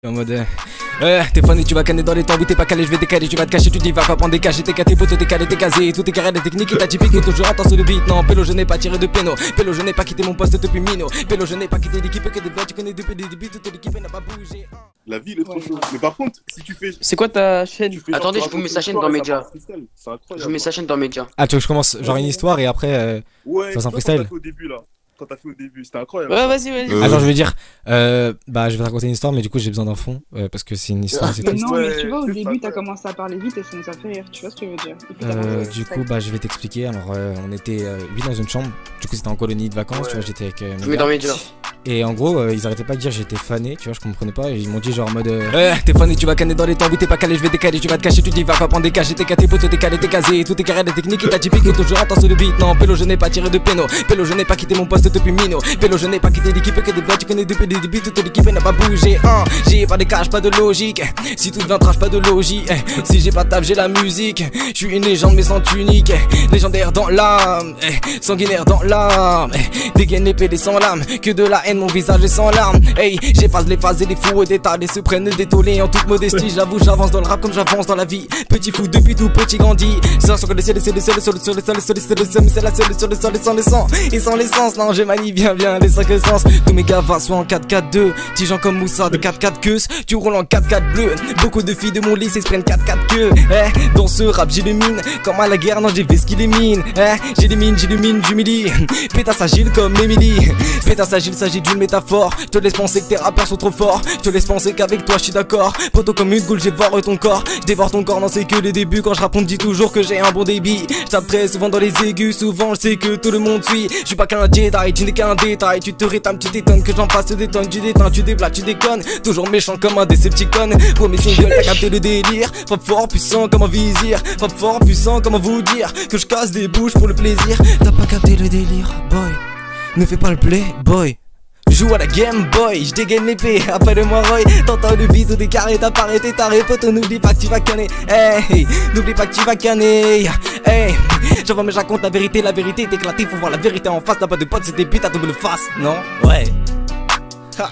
En mode t'es fan et tu vas canner dans les temps où t'es pas calé, je vais décaler, tu vas te cacher, tu dis va pas prendre des caches, t'es caté, poteau, t'es calé, t'es casé, tout est carré, des techniques et t'as typique et toujours attends sur le beat. Non, Pélo, je n'ai pas tiré de péno, Pélo, je n'ai pas quitté mon poste depuis Mino, Pélo, je n'ai pas quitté l'équipe que des vrais, tu connais depuis le début, toute l'équipe n'a pas bougé. La ville est trop chaude. Mais par contre, si tu fais. C'est quoi ta chaîne? Attendez, je vous mets sa chaîne dans Média. C'est incroyable. Je vous mets sa chaîne dans Média. Ah, tu veux que je commence genre une histoire et après Ouais, fasse un toi, freestyle. Quand t'as fait au début là. Quand t'as fait au début, c'était incroyable. Ouais, vas-y, vas-y. Alors je vais dire bah je vais te raconter une histoire mais du coup j'ai besoin d'un fond parce que c'est une histoire assez triste. Non, Ouais, mais tu vois, au c'est début, pas t'as commencé à parler vite et ça nous a fait rire, tu vois ce que je veux dire. Et puis, t'as Du coup bah je vais t'expliquer. Alors on était 8 dans une chambre. Du coup c'était en colonie de vacances, tu vois, j'étais avec Je mes vous mets gars. dans Média. Et en gros ils arrêtaient pas de dire j'étais fané, tu vois, je comprenais pas et ils m'ont dit genre en mode t'es fané, tu vas canner dans les temps où t'es pas calé, je vais décaler, tu vas te cacher, tu dis va pas prendre des caches, t'es caté, poteau, t'es calé, t'es casé, tout est carré, des techniques et t'as typique et toujours attends sur le beat. Non, Pélo, je n'ai pas tiré de péno, Pélo, je n'ai pas quitté mon poste depuis Mino, Pélo, je n'ai pas quitté l'équipe que des vrais, tu connais depuis le début, toute l'équipe n'a pas bougé. J'ai pas de cash, pas de logique, si tout devient trash, pas de logique, si j'ai pas de taf, j'ai la musique, je suis une légende mais sans tunique, légendaire dans l'âme, sanguinaire dans l'âme, dégaine l'épée des sans lames, que de la haine, mon visage est sans larmes. Hey, j'efface les phases et les fous et des tas, et se prennent des tollés en toute modestie. J'avoue, j'avance dans le rap comme j'avance dans la vie. Petit fou depuis tout petit grandi. Ça sur le ciel, c'est le seul, sur le sol, c'est la seule sur le sol et sans le sang. Et sans l'essence, non, je manie bien les 5 sens. Tous mes gars soit en 4-4-2. Petits gens comme Moussa de 4-4 queues. Tu roules en 4-4 bleu. Beaucoup de filles de mon lycée se prennent 4-4 queues. Dans ce rap, j'illumine. Comme à la guerre, non, j'ai vu ce qu'il émine. J'illumine, j'humilie. Pétasse agile comme Emily. Pétasse agile s'agit d'une métaphore. Je te laisse penser que tes rappeurs sont trop forts. Je te laisse penser qu'avec toi je suis d'accord. Poto comme une goule, j'évore ton corps. Je dévore ton corps, non c'est que le début. Quand je rappe on me dit toujours que j'ai un bon débit. Je tape très souvent dans les aigus. Souvent je sais que tout le monde suit. Je suis pas qu'un Jedi, tu n'es qu'un détail. Tu te rétames, tu t'étonnes que j'en passe des tonnes. Tu déteins, tu déblates, tu déconnes. Toujours méchant comme un Decepticon. Pour mes singles t'as capté le délire. Frappe fort, puissant comme un vizir. Frappe fort, puissant, comment vous dire que je casse des bouches pour le plaisir. T'as pas capté le délire, boy. Ne fais pas le playboy. Joue à la Game Boy, je dégaine l'épée, appelle-moi Roy. T'entends le beat, tout est carré, t'as pas arrêté, t'as poteau, n'oublie pas que tu vas canner. Hey, n'oublie pas que tu vas canner. Hey, j'envoie mais je raconte la vérité est éclatée, faut voir la vérité en face. T'as pas de potes, c'est des putes à double face, non? Ouais. Ha.